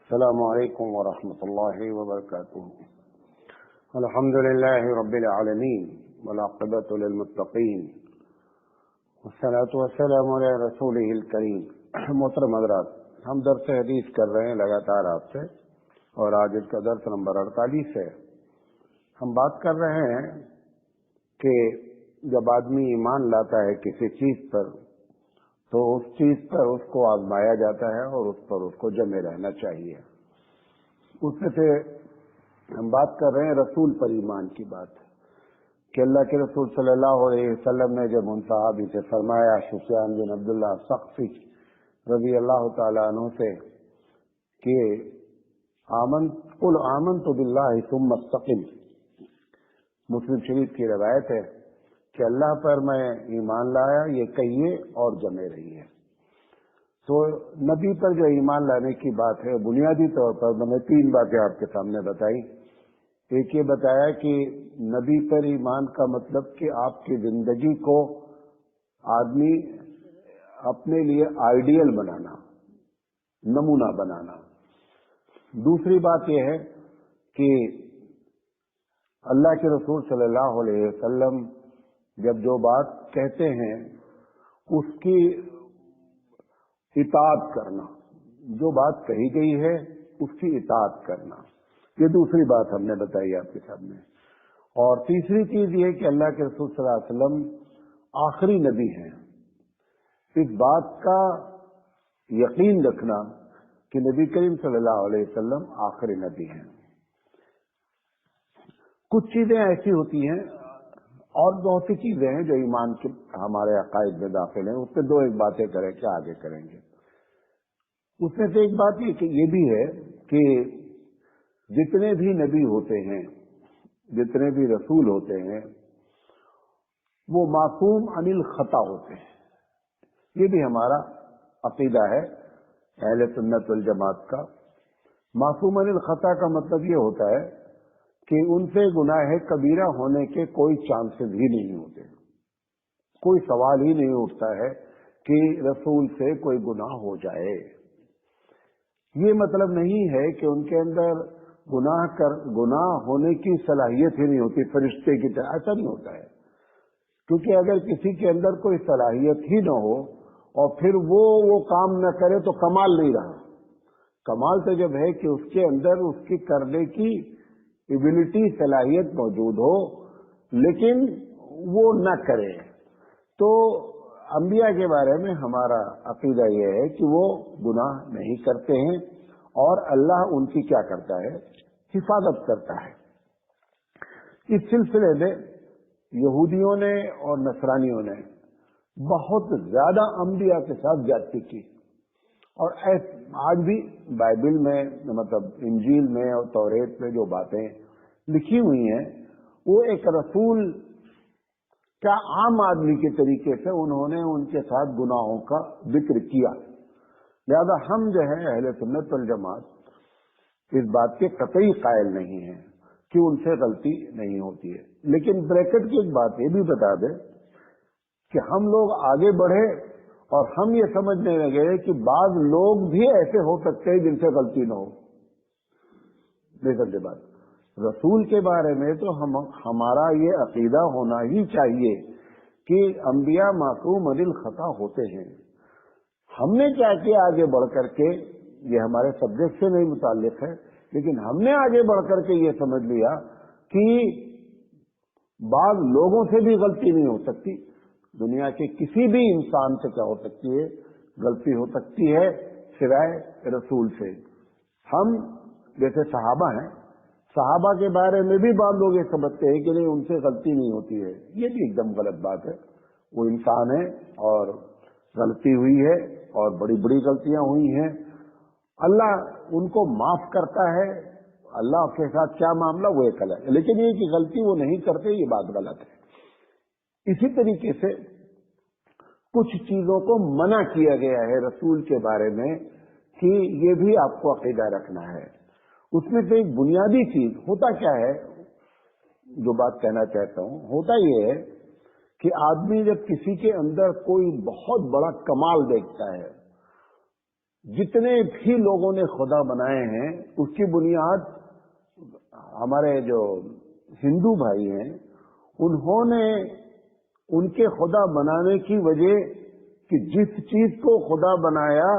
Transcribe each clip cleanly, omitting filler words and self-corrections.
السلام علیکم ورحمۃ اللہ وبرکاتہ۔ الحمد للہ رب العالمین والعاقبۃ للمتقین والصلاۃ والسلام علی رسولہ الکریم۔ محترم حضرات، ہم درس حدیث کر رہے ہیں لگاتار آپ سے، اور آج اس کا درس نمبر 48 ہے۔ ہم بات کر رہے ہیں کہ جب آدمی ایمان لاتا ہے کسی چیز پر تو اس چیز پر اس کو آزمایا جاتا ہے اور اس پر اس کو جمے رہنا چاہیے۔ اس میں سے ہم بات کر رہے ہیں رسول پر ایمان کی بات، کہ اللہ کے رسول صلی اللہ علیہ وسلم نے جب ان صحابی سے فرمایا، سفیان بن عبداللہ ثقفی رضی اللہ تعالیٰ عنہ سے، کہ قل آمنت باللہ ثم استقم، مسلم شریف کی روایت ہے کہ اللہ پر میں ایمان لایا، یہ کہیے اور جمے رہیے۔ تو نبی پر جو ایمان لانے کی بات ہے، بنیادی طور پر میں نے 3 باتیں آپ کے سامنے بتائی۔ ایک یہ بتایا کہ نبی پر ایمان کا مطلب کہ آپ کی زندگی کو آدمی اپنے لیے آئیڈیل بنانا، نمونہ بنانا۔ دوسری بات یہ ہے کہ اللہ کے رسول صلی اللہ علیہ وسلم جب جو بات کہتے ہیں اس کی اطاعت کرنا، جو بات کہی گئی ہے اس کی اطاعت کرنا، یہ دوسری بات ہم نے بتائی آپ کے سامنے۔ اور تیسری چیز یہ کہ اللہ کے رسول صلی اللہ علیہ وسلم آخری نبی ہیں، اس بات کا یقین رکھنا کہ نبی کریم صلی اللہ علیہ وسلم آخری نبی ہیں۔ کچھ چیزیں ایسی ہوتی ہیں اور بہت سی چیزیں ہیں جو ایمان کے ہمارے عقائد میں داخل ہیں، اس پہ 2 باتیں کریں کہ آگے کریں گے۔ اس میں سے ایک بات یہ بھی ہے کہ جتنے بھی نبی ہوتے ہیں، جتنے بھی رسول ہوتے ہیں، وہ معصوم عن الخطا ہوتے ہیں۔ یہ بھی ہمارا عقیدہ ہے اہل سنت والجماعت کا۔ معصوم عن الخطا کا مطلب یہ ہوتا ہے کہ ان سے گناہ کبیرہ ہونے کے کوئی چانسز ہی نہیں ہوتے، کوئی سوال ہی نہیں اٹھتا ہے کہ رسول سے کوئی گناہ ہو جائے۔ یہ مطلب نہیں ہے کہ ان کے اندر گناہ ہونے کی صلاحیت ہی نہیں ہوتی فرشتے کی طرح، ایسا نہیں ہوتا ہے۔ کیونکہ اگر کسی کے اندر کوئی صلاحیت ہی نہ ہو اور پھر وہ کام نہ کرے تو کمال نہیں رہا۔ کمال تو جب ہے کہ اس کے اندر اس کی کرنے کی ایبلٹی، صلاحیت موجود ہو لیکن وہ نہ کرے۔ تو انبیاء کے بارے میں ہمارا عقیدہ یہ ہے کہ وہ گناہ نہیں کرتے ہیں اور اللہ ان کی کیا کرتا ہے؟ حفاظت کرتا ہے۔ اس سلسلے میں یہودیوں نے اور نصرانیوں نے بہت زیادہ انبیاء کے ساتھ زیادتی کی، اور آج بھی بائبل میں، مطلب انجیل میں اور توریت میں جو باتیں لکھی ہوئی ہیں، وہ ایک رسول کیا عام آدمی کے طریقے سے انہوں نے ان کے ساتھ گناہوں کا ذکر کیا۔ لہذا ہم جو ہے اہل سنت والجماعت اس بات کے قطعی قائل نہیں ہیں کہ ان سے غلطی نہیں ہوتی ہے، لیکن بریکٹ کی ایک بات یہ بھی بتا دیں کہ ہم لوگ آگے بڑھے اور ہم یہ سمجھنے لگے کہ بعض لوگ بھی ایسے ہو سکتے ہیں جن سے غلطی نہ ہو۔ دیکھتے بات رسول کے بارے میں تو ہمارا یہ عقیدہ ہونا ہی چاہیے کہ انبیاء معصوم عن الخطا ہوتے ہیں۔ ہم نے کیا کیا آگے بڑھ کر کے، یہ ہمارے سبجیکٹ سے نہیں متعلق ہے، لیکن ہم نے آگے بڑھ کر کے یہ سمجھ لیا کہ بعض لوگوں سے بھی غلطی نہیں ہو سکتی، دنیا کے کسی بھی انسان سے کیا ہو سکتی ہے؟ غلطی ہو سکتی ہے، سوائے رسول سے۔ ہم جیسے صحابہ ہیں، صحابہ کے بارے میں بھی بعض لوگ یہ سمجھتے ہیں کہ نہیں، ان سے غلطی نہیں ہوتی ہے۔ یہ بھی ایک دم غلط بات ہے۔ وہ انسان ہے اور غلطی ہوئی ہے اور بڑی بڑی غلطیاں ہوئی ہیں، اللہ ان کو معاف کرتا ہے۔ اللہ کے ساتھ کیا معاملہ وہ ایک الگ ہے، لیکن یہ کہ غلطی وہ نہیں کرتے، یہ بات غلط ہے۔ اسی طریقے سے کچھ چیزوں کو منع کیا گیا ہے رسول کے بارے میں کہ یہ بھی آپ کو عقیدہ رکھنا ہے۔ اس میں سے ایک بنیادی چیز ہوتا کیا ہے، جو بات کہنا چاہتا ہوں، ہوتا یہ ہے کہ آدمی جب کسی کے اندر کوئی بہت بڑا کمال دیکھتا ہے، جتنے بھی لوگوں نے خدا بنائے ہیں اس کی بنیاد ہمارے جو ہندو بھائی ہیں انہوں نے ان کے خدا بنانے کی وجہ کہ جس چیز کو خدا بنایا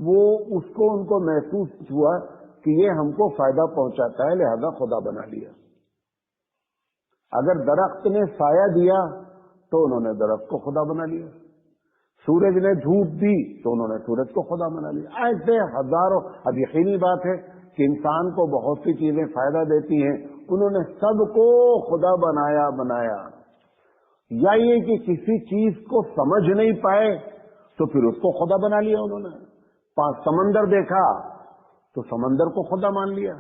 وہ اس کو ان کو محسوس ہوا کہ یہ ہم کو فائدہ پہنچاتا ہے، لہذا خدا بنا لیا۔ اگر درخت نے سایہ دیا تو انہوں نے درخت کو خدا بنا لیا، سورج نے دھوپ دی تو انہوں نے سورج کو خدا بنا لیا۔ ایسے ہزاروں، اب یقینی بات ہے کہ انسان کو بہت سی چیزیں فائدہ دیتی ہیں، انہوں نے سب کو خدا بنایا۔ یا یہ کہ کسی چیز کو سمجھ نہیں پائے تو پھر اس کو خدا بنا لیا انہوں نے۔ سمندر دیکھا تو سمندر کو خدا مان لیا،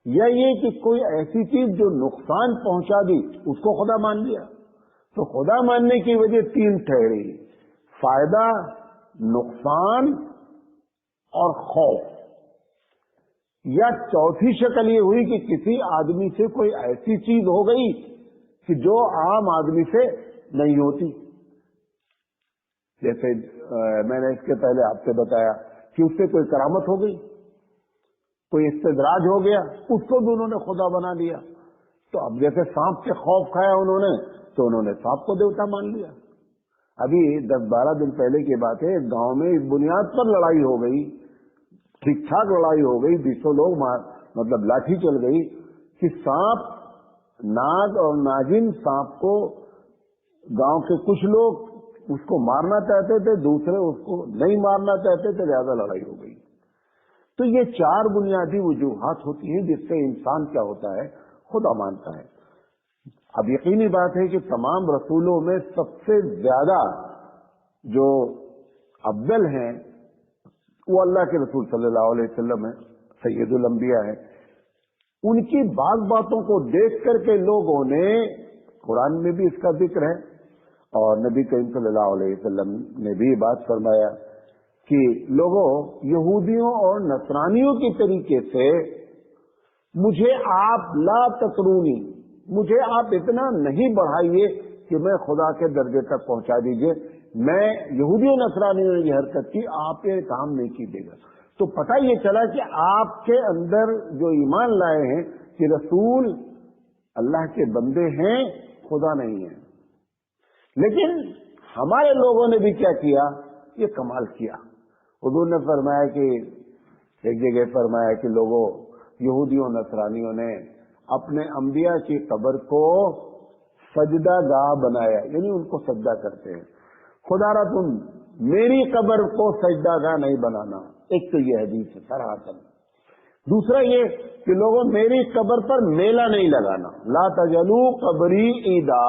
یا یہ کہ کوئی ایسی چیز جو نقصان پہنچا دی اس کو خدا مان لیا۔ تو خدا ماننے کی وجہ تین ٹھہری: فائدہ، نقصان اور خوف۔ یا چوتھی شکل یہ ہوئی کہ کسی آدمی سے کوئی ایسی چیز ہو گئی کہ جو عام آدمی سے نہیں ہوتی، جیسے میں نے اس کے پہلے آپ سے بتایا کہ اس سے کوئی کرامت ہو گئی، کوئی استدراج ہو گیا، اس کو بھی انہوں نے خدا بنا لیا۔ تو اب جیسے سانپ کے خوف کھایا انہوں نے تو انہوں نے سانپ کو دیوتا مان لیا۔ ابھی 10-12 دن پہلے کی بات ہے، ایک گاؤں میں اس بنیاد پر لڑائی ہو گئی، ٹھیک ٹھاک لڑائی ہو گئی، 20 لوگ مطلب لاٹھی چل گئی کہ سانپ، ناگ اور ناگن سانپ کو، گاؤں کے کچھ لوگ اس کو مارنا چاہتے تھے، دوسرے اس کو نہیں مارنا چاہتے تھے، لہذا لڑائی ہو گئی۔ تو یہ 4 بنیادی وجوہات ہوتی ہیں جس سے انسان کیا ہوتا ہے، خدا مانتا ہے۔ اب یقینی بات ہے کہ تمام رسولوں میں سب سے زیادہ جو افضل ہیں وہ اللہ کے رسول صلی اللہ علیہ وسلم ہیں، سید الانبیاء ہیں۔ ان کی بعض باتوں کو دیکھ کر کے لوگوں نے، قرآن میں بھی اس کا ذکر ہے اور نبی کریم صلی اللہ علیہ وسلم نے بھی بات فرمایا کہ لوگوں، یہودیوں اور نصرانیوں کے طریقے سے مجھے آپ لا تطرونی، مجھے آپ اتنا نہیں بڑھائیے کہ میں خدا کے درجے تک پہنچا دیجئے۔ میں یہودیوں نصرانیوں نے یہ حرکت کی، آپ یہ کام نہیں کیجیے گا۔ تو پتہ یہ چلا کہ آپ کے اندر جو ایمان لائے ہیں کہ رسول اللہ کے بندے ہیں، خدا نہیں ہیں۔ لیکن ہمارے لوگوں نے بھی کیا کیا، یہ کمال کیا۔ حضور نے فرمایا کہ ایک جگہ فرمایا کہ لوگوں، یہودیوں نصرانیوں نے اپنے انبیاء کی قبر کو سجدہ گاہ بنایا، یعنی ان کو سجدہ کرتے ہیں۔ خدا را تم میری قبر کو سجدہ گاہ نہیں بنانا، ایک تو یہ حدیث ہے صراحتاً۔ دوسرا یہ کہ لوگوں، میری قبر پر میلہ نہیں لگانا، لا تجلو قبری عیدا،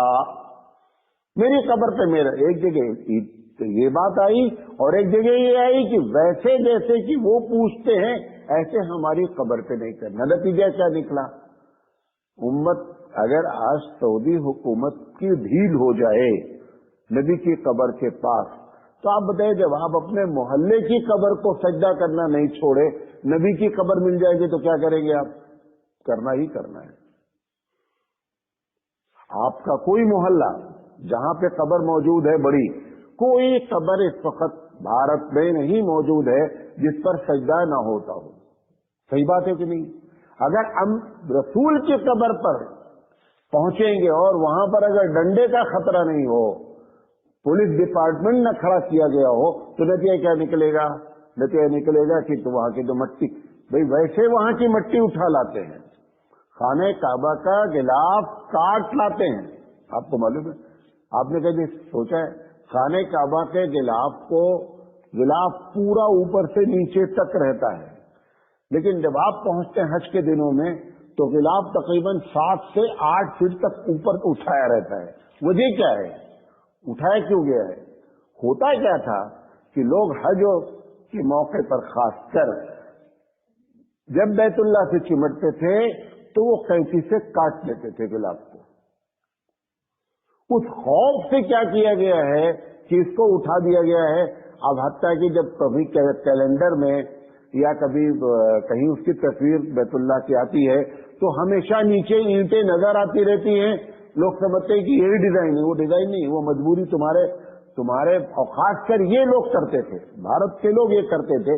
میری قبر پہ میرا، ایک جگہ عید تو یہ بات آئی اور ایک جگہ یہ آئی کہ ویسے جیسے کہ وہ پوچھتے ہیں ایسے ہماری قبر پہ نہیں کرنا۔ نتیجہ کیا نکلا؟ امت اگر آج سعودی حکومت کی ڈھیل ہو جائے نبی کی قبر کے پاس، تو آپ بتائیں جب آپ اپنے محلے کی قبر کو سجدہ کرنا نہیں چھوڑے، نبی کی قبر مل جائے گی تو کیا کریں گے آپ؟ کرنا ہی کرنا ہے۔ آپ کا کوئی محلہ جہاں پہ قبر موجود ہے بڑی، کوئی قبر اس وقت بھارت میں نہیں موجود ہے جس پر سجدہ نہ ہوتا ہو۔ صحیح بات ہے کہ نہیں؟ اگر ہم رسول کی قبر پر پہنچیں گے اور وہاں پر اگر ڈنڈے کا خطرہ نہیں ہو، پولیس ڈپارٹمنٹ نہ کھڑا کیا گیا ہو، تو نتیجہ کیا نکلے گا؟ نتیجہ نکلے گا کہ تو وہاں کی جو مٹی، بھئی ویسے وہاں کی مٹی اٹھا لاتے ہیں، خانہ کعبہ کا غلاف کاٹ لاتے ہیں۔ آپ کو معلوم ہے، آپ نے کبھی سوچا ہے خانہ کعبہ کے غلاف پورا اوپر سے نیچے تک رہتا ہے، لیکن جب آپ پہنچتے ہیں حج کے دنوں میں تو غلاف تقریباً 7 سے 8 فٹ تک اوپر اٹھایا رہتا ہے۔ وجہ کیا ہے؟ اٹھایا کیوں گیا ہے؟ ہوتا کیا تھا کہ لوگ حج کے موقع پر خاص کر جب بیت اللہ سے چمٹتے تھے تو وہ قینچی سے کاٹ لیتے تھے غلاف کو۔ اس خوف سے کیا کیا گیا ہے کہ اس کو اٹھا دیا گیا ہے۔ اب حتیٰ کہ جب کبھی کیلنڈر میں یا کبھی کہیں اس کی تصویر بیت اللہ کی آتی ہے تو ہمیشہ نیچے اینٹیں نظر آتی رہتی ہیں، لوگ سمجھتے ہیں کہ یہی ڈیزائن ہے، وہ ڈیزائن نہیں، وہ مجبوری تمہارے اور خاص کر یہ لوگ کرتے تھے، بھارت کے لوگ یہ کرتے تھے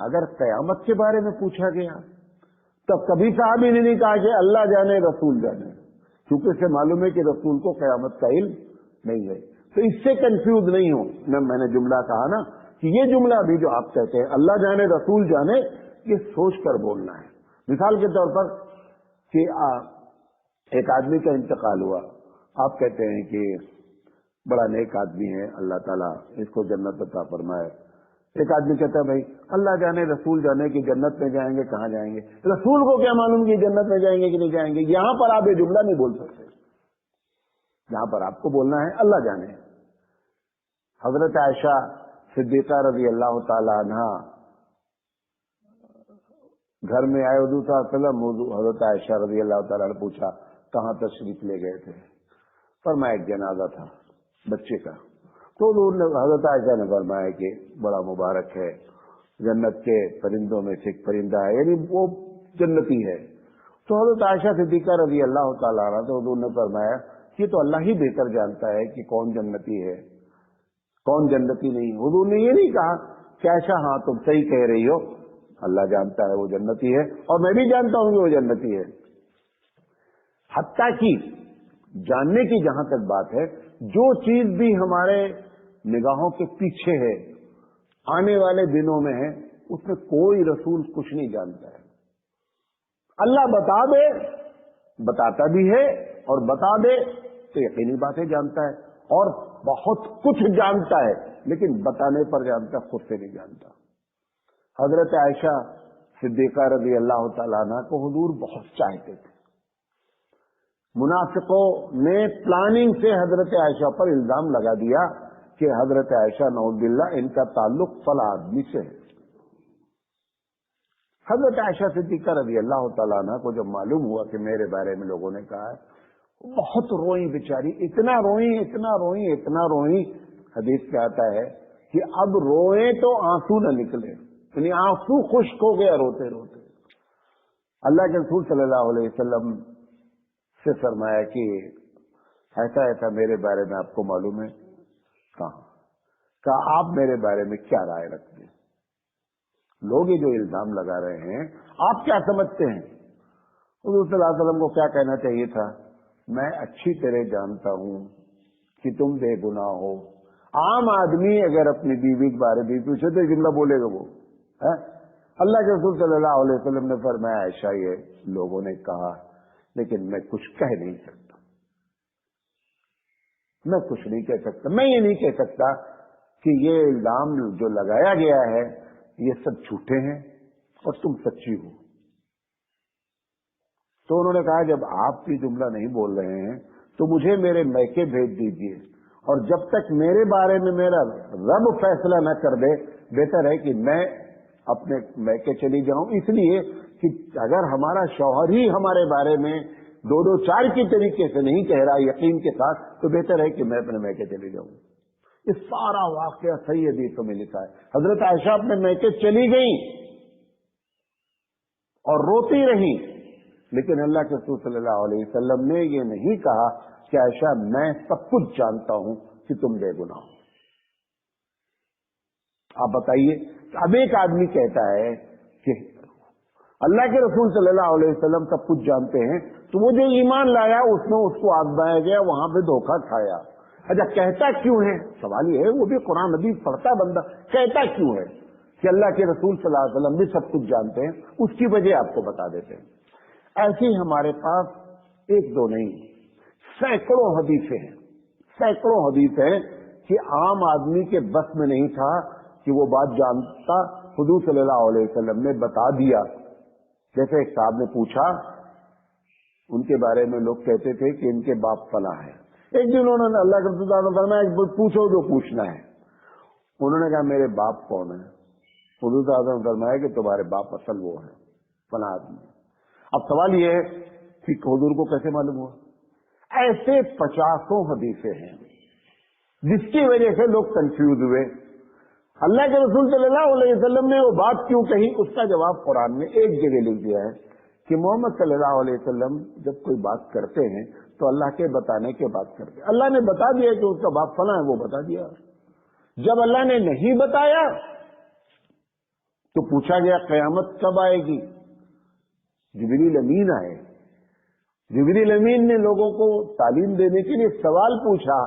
اگر قیامت کے بارے میں پوچھا گیا تب کبھی صحابی نے نہیں کہا کہ اللہ جانے رسول جانے، کیونکہ اسے معلوم ہے کہ رسول کو قیامت کا علم نہیں ہے. تو اس سے کنفیوز نہیں ہو. میں نے جملہ کہا نا کہ یہ جملہ بھی جو آپ کہتے ہیں اللہ جانے رسول جانے، یہ سوچ کر بولنا ہے. مثال کے طور پر کہ ایک آدمی کا انتقال ہوا، آپ کہتے ہیں کہ بڑا نیک آدمی ہے، اللہ تعالیٰ اس کو جنت عطا فرمائے. ایک آدمی کہتا ہے بھائی اللہ جانے رسول جانے کہ جنت میں جائیں گے کہاں جائیں گے، رسول کو کیا معلوم کہ جنت میں جائیں گے کہ نہیں جائیں گے. یہاں پر آپ یہ جملہ نہیں بول سکتے. یہاں پر آپ کو بولنا ہے اللہ جانے. حضرت عائشہ صدیقہ رضی اللہ تعالی عنہ گھر میں آئے، حضور صلی اللہ علیہ وسلم حضرت عائشہ رضی اللہ تعالیٰ نے پوچھا کہاں تشریف لے گئے تھے؟ فرمایا ایک جنازہ تھا بچے کا. تو حضرت عائشہ نے فرمایا کہ بڑا مبارک ہے، جنت کے پرندوں میں سے ایک پرندہ ہے، یعنی وہ جنتی ہے. تو حضرت عائشہ صدیقہ رضی اللہ تعالیٰ عنہ تو حضور نے فرمایا کہ تو اللہ ہی بہتر جانتا ہے کہ کون جنتی ہے کون جنتی نہیں. حضور نے یہ نہیں کہا کہ عائشہ ہاں تم صحیح کہہ رہی ہو، اللہ جانتا ہے وہ جنتی ہے اور میں بھی جانتا ہوں کہ وہ جنتی ہے. حتیٰ کہ جاننے کی جہاں تک بات ہے، جو چیز بھی ہمارے نگاہوں کے پیچھے ہے، آنے والے دنوں میں ہے، اس میں کوئی رسول کچھ نہیں جانتا ہے. اللہ بتا دے، بتاتا بھی ہے، اور بتا دے تو یقینی باتیں جانتا ہے، اور بہت کچھ جانتا ہے لیکن بتانے پر جانتا، خود سے نہیں جانتا. حضرت عائشہ صدیقہ رضی اللہ تعالیٰ عنہ کو حضور بہت چاہتے تھے. منافقوں نے پلاننگ سے حضرت عائشہ پر الزام لگا دیا کہ حضرت عائشہ نعوذ باللہ ان کا تعلق فلاں آدمی سے ہے. حضرت عائشہ صدیقہ رضی اللہ تعالیٰ عنہ کو جب معلوم ہوا کہ میرے بارے میں لوگوں نے کہا ہے، بہت روئی بیچاری، اتنا روئی اتنا روئی اتنا روئی. حدیث میں آتا ہے کہ اب روئے تو آنسو نہ نکلے، یعنی آنسو خشک ہو گیا روتے روتے. اللہ کے رسول صلی اللہ علیہ وسلم سے فرمایا کہ ایسا ایسا میرے بارے میں آپ کو معلوم ہے. کہا آپ میرے بارے میں کیا رائے رکھتے ہیں؟ لوگ یہ جو الزام لگا رہے ہیں آپ کیا سمجھتے ہیں؟ حضور صلی اللہ علیہ وسلم کو کیا کہنا چاہیے تھا؟ میں اچھی طرح جانتا ہوں کہ تم بے گناہ ہو. عام آدمی اگر اپنی بیوی کے بارے میں پوچھے تو جملہ بولے گا وہ. اللہ کے رسول صلی اللہ علیہ وسلم نے فرمایا عائشہ یہ لوگوں نے کہا لیکن میں کچھ کہہ نہیں سکتا، میں کچھ نہیں کہہ سکتا. میں یہ نہیں کہہ سکتا کہ یہ الزام جو لگایا گیا ہے یہ سب جھوٹے ہیں اور تم سچی ہو. تو انہوں نے کہا جب آپ بھی جملہ نہیں بول رہے ہیں تو مجھے میرے میکے بھیج دیجئے، اور جب تک میرے بارے میں میرا رب فیصلہ نہ کر دے بہتر ہے کہ میں اپنے میکے چلی جاؤں. اس لیے کہ اگر ہمارا شوہر ہی ہمارے بارے میں دو دو چار کی طریقے سے نہیں کہہ رہا یقین کے ساتھ تو بہتر ہے کہ میں اپنے میکے چلی جاؤں. یہ سارا واقعہ صحیح حدیثوں میں لکھا ہے. حضرت عائشہ اپنے میکے چلی گئی اور روتی رہی، لیکن اللہ کے رسول صلی اللہ علیہ وسلم نے یہ نہیں کہا کہ عائشہ میں سب کچھ جانتا ہوں کہ تم بے گناہ ہو. آپ بتائیے، اب ایک آدمی کہتا ہے کہ اللہ کے رسول صلی اللہ علیہ وسلم سب کچھ جانتے ہیں، تو وہ جو ایمان لایا اس میں اس کو آزمایا گیا، وہاں پہ دھوکہ کھایا. اچھا کہتا کیوں ہے؟ سوال یہ ہے، وہ بھی قرآن حدیث پڑھتا بندہ، کہتا کیوں ہے کہ اللہ کے رسول صلی اللہ علیہ وسلم بھی سب کچھ جانتے ہیں؟ اس کی وجہ آپ کو بتا دیتے ہیں. ایسے ہی ہمارے پاس ایک دو نہیں سینکڑوں حدیثیں ہیں، سینکڑوں حدیث ہیں کہ عام آدمی کے بس میں نہیں تھا کہ وہ بات جانتا، حضور صلی اللہ علیہ وسلم نے بتا دیا. جیسے ایک صاحب نے پوچھا، ان کے بارے میں لوگ کہتے تھے کہ ان کے باپ فلاں ہے. ایک دن انہوں نے اللہ کے رسول نے فرمایا پوچھو جو پوچھنا ہے. انہوں نے کہا میرے باپ کون ہے؟ حضور صلی اللہ علیہ وسلم نے فرمایا کہ تمہارے باپ اصل وہ ہے فلاں آدمی. اب سوال یہ ہے کہ حضور کو کیسے معلوم ہوا؟ ایسے 50 حدیثیں ہیں جس کی وجہ سے لوگ کنفیوز ہوئے. اللہ کے رسول صلی اللہ علیہ وسلم نے وہ بات کیوں کہی؟ اس کا جواب قرآن نے ایک جگہ لکھ دیا ہے کہ محمد صلی اللہ علیہ وسلم جب کوئی بات کرتے ہیں تو اللہ کے بتانے کے بات کرتے ہیں. اللہ نے بتا دیا کہ اس کا باپ فلاں ہے، وہ بتا دیا. جب اللہ نے نہیں بتایا تو پوچھا گیا قیامت کب آئے گی؟ جبریل امین آئے. جبریل امین نے لوگوں کو تعلیم دینے کے لیے سوال پوچھا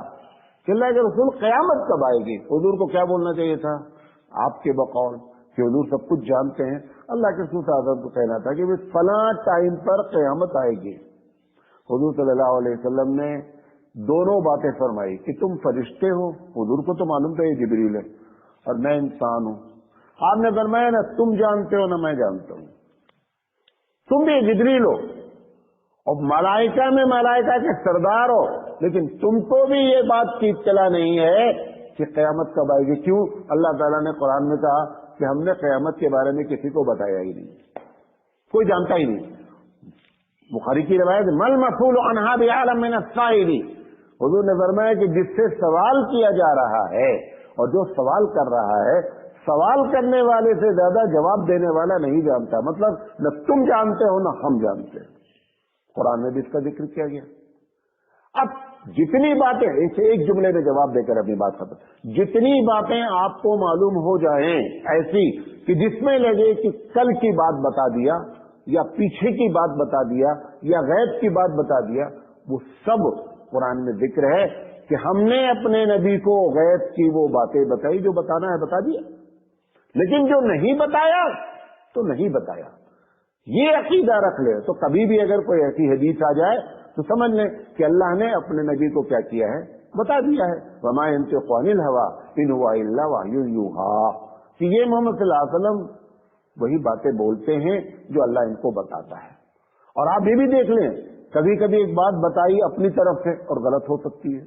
کہ اللہ کے رسول قیامت کب آئے گی؟ حضور کو کیا بولنا چاہیے تھا آپ کے بقول کہ حضور سب کچھ جانتے ہیں؟ اللہ کے رسول صلی اللہ علیہ وسلم کو کہنا تھا کہ فلاں ٹائم پر قیامت آئے گی. حضور صلی اللہ علیہ وسلم نے دونوں باتیں فرمائی کہ تم فرشتے ہو، حضور کو تو معلوم تھا یہ جبریل ہے، اور میں انسان ہوں. آپ نے فرمایا نہ تم جانتے ہو نہ میں جانتا ہوں، تم بھی جبریل ہو اور ملائکہ میں ملائکہ کے سردار ہو، لیکن تم کو بھی یہ بات کی اطلاع نہیں ہے کہ قیامت کب آئے گی. کیوں؟ اللہ تعالیٰ نے قرآن میں کہا کہ ہم نے قیامت کے بارے میں کسی کو بتایا ہی نہیں، کوئی جانتا ہی نہیں. بخاری کی روایت مل مسئول عنہا بعلم من السائل، حضور نے فرمایا کہ جس سے سوال کیا جا رہا ہے اور جو سوال کر رہا ہے، سوال کرنے والے سے زیادہ جواب دینے والا نہیں جانتا. مطلب نہ تم جانتے ہو نہ ہم جانتے ہیں. قرآن میں بھی اس کا ذکر کیا گیا. اب جتنی باتیں، ایک جملے میں جواب دے کر اپنی بات ختم، جتنی باتیں آپ کو معلوم ہو جائیں ایسی کہ جس میں لگے کہ کل کی بات بتا دیا یا پیچھے کی بات بتا دیا یا غیب کی بات بتا دیا، وہ سب قرآن میں ذکر ہے کہ ہم نے اپنے نبی کو غیب کی وہ باتیں بتائی جو بتانا ہے بتا دیا، لیکن جو نہیں بتایا تو نہیں بتایا. یہ عقیدہ رکھ لے تو کبھی بھی اگر کوئی ایسی حدیث آ جائے تو سمجھ لیں کہ اللہ نے اپنے نبی کو کیا کیا ہے، بتا دیا ہے. وما ينطق عن الهوى ان هو الا وحی یوحی، کہ یہ محمد صلی اللہ علیہ وسلم وہی باتیں بولتے ہیں جو اللہ ان کو بتاتا ہے. اور آپ یہ بھی دیکھ لیں کبھی کبھی ایک بات بتائی اپنی طرف سے اور غلط ہو سکتی ہے،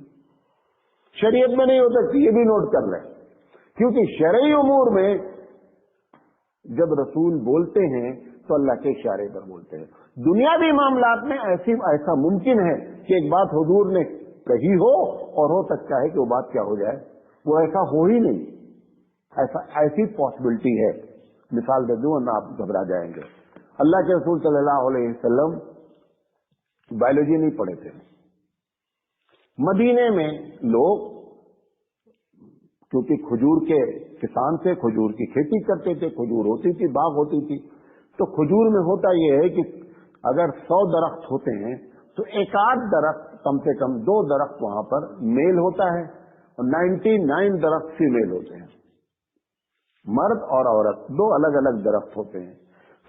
شریعت میں نہیں ہو سکتی، یہ بھی نوٹ کر لیں. کیونکہ شرعی امور میں جب رسول بولتے ہیں تو اللہ کے اشارے پر بولتے ہیں. دنیاوی معاملات میں ایسا ممکن ہے کہ ایک بات حضور نے کہی ہو اور ہو سکتا ہے کہ وہ بات کیا ہو جائے، وہ ایسا ہو ہی نہیں، ایسی پاسبلٹی ہے. مثال دے دوں ورنہ آپ گھبرا جائیں گے. اللہ کے رسول صلی اللہ علیہ وسلم بایولوجی نہیں پڑھے تھے. مدینے میں لوگ کیونکہ کھجور کے کسان سے کھجور کی کھیتی کرتے تھے، کھجور ہوتی تھی، باغ ہوتی تھی، تو کھجور میں ہوتا یہ ہے کہ اگر 100 درخت ہوتے ہیں تو ایک آدھ درخت کم سے کم 2 درخت وہاں پر میل ہوتا ہے اور 99 درخت فیمیل ہوتے ہیں. مرد اور عورت 2 الگ الگ درخت ہوتے ہیں.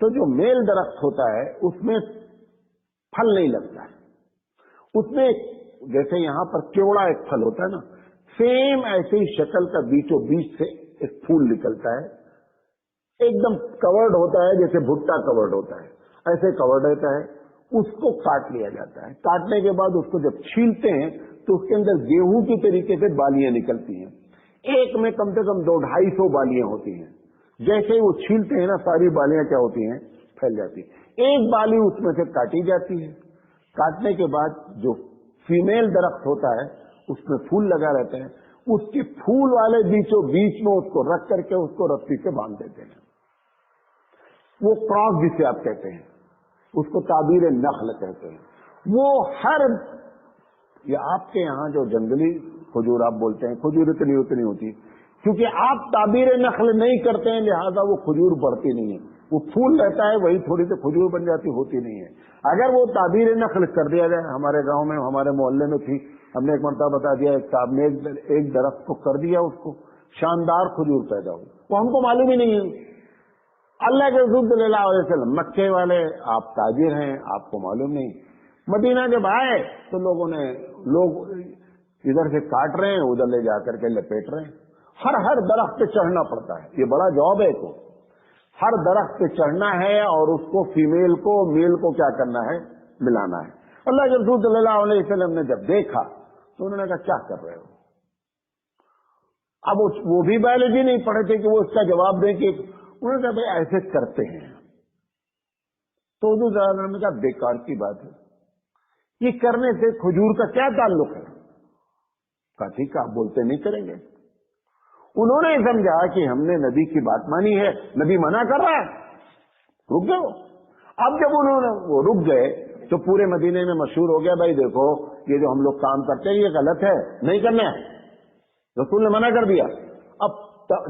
تو جو میل درخت ہوتا ہے اس میں پھل نہیں لگتا ہے، اس میں جیسے یہاں پر کیوڑا ایک پھل ہوتا ہے نا، سیم ایسی شکل کا بیچوں بیچ سے ایک پھول نکلتا ہے، ایک دم کورڈ ہوتا ہے جیسے بھٹا کورڈ ہوتا ہے، ایسے کورڈ رہتا ہے. اس کو کاٹ لیا جاتا ہے. کاٹنے کے بعد اس کو جب چھیلتے ہیں تو اس کے اندر گیہوں کی طریقے سے بالیاں نکلتی ہیں. ایک میں کم سے کم 200-250 بالیاں ہوتی ہیں. جیسے ہی وہ چھیلتے ہیں نا ساری بالیاں کیا ہوتی ہیں، پھیل جاتی ہیں. ایک بالی اس میں سے کاٹی جاتی ہے. کاٹنے کے بعد جو فیمیل درخت ہوتا ہے اس میں پھول لگا رہتا ہے، اس کے پھول والے بیچوں بیچ میں اس کو رکھ کر کے اس کو رسی سے باندھ دیتے ہیں. وہ کراس جسے آپ کہتے ہیں، اس کو تعبیر نخل کہتے ہیں. وہ ہر یا آپ کے یہاں جو جنگلی کھجور آپ بولتے ہیں، کھجور اتنی ہوتی، کیونکہ آپ تعبیر نخل نہیں کرتے ہیں لہذا وہ کھجور بڑھتی نہیں ہے. وہ پھول رہتا ہے وہی تھوڑی سی کھجور بن جاتی، ہوتی نہیں ہے. اگر وہ تعبیر نخل کر دیا جائے، ہمارے گاؤں میں ہمارے محلے میں تھی، ہم نے ایک مرتبہ بتا دیا، ایک صاحب نے ایک درخت کو کر دیا، اس کو شاندار کھجور پیدا ہوئی، وہ ہم کو معلوم ہی نہیں ہے. اللہ کے رسول صلی اللہ علیہ وسلم مکے والے، آپ تاجر ہیں، آپ کو معلوم نہیں. مدینہ جب آئے تو لوگ ادھر سے کاٹ رہے ہیں، ادھر لے جا کر کے لپیٹ رہے ہیں. ہر درخت پہ چڑھنا پڑتا ہے، یہ بڑا جاب ہے. تو ہر درخت پہ چڑھنا ہے اور اس کو فیمیل کو میل کو کیا کرنا ہے، ملانا ہے. اللہ کے رسول صلی اللہ علیہ وسلم نے جب دیکھا تو انہوں نے کہا کیا کر رہے ہو. اب وہ بھی بایولوجی نہیں پڑھے تھے کہ وہ اس کا جواب دیں کہ انہوں نے کہا بھائی ایسے کرتے ہیں. تو حضور صلی اللہ علیہ وسلم نے کہا بیکار کی بات ہے، یہ کرنے سے کھجور کا کیا تعلق ہے. کہا ٹھیک ہے آپ بولتے نہیں کریں گے. انہوں نے سمجھا کہ ہم نے نبی کی بات مانی ہے، نبی منع کر رہا ہے، رک جاؤ. اب جب انہوں نے وہ رک گئے تو پورے مدینے میں مشہور ہو گیا بھائی دیکھو یہ جو ہم لوگ کام کرتے ہیں یہ غلط ہے، نہیں کرنا ہے، رسول نے منع کر دیا. اب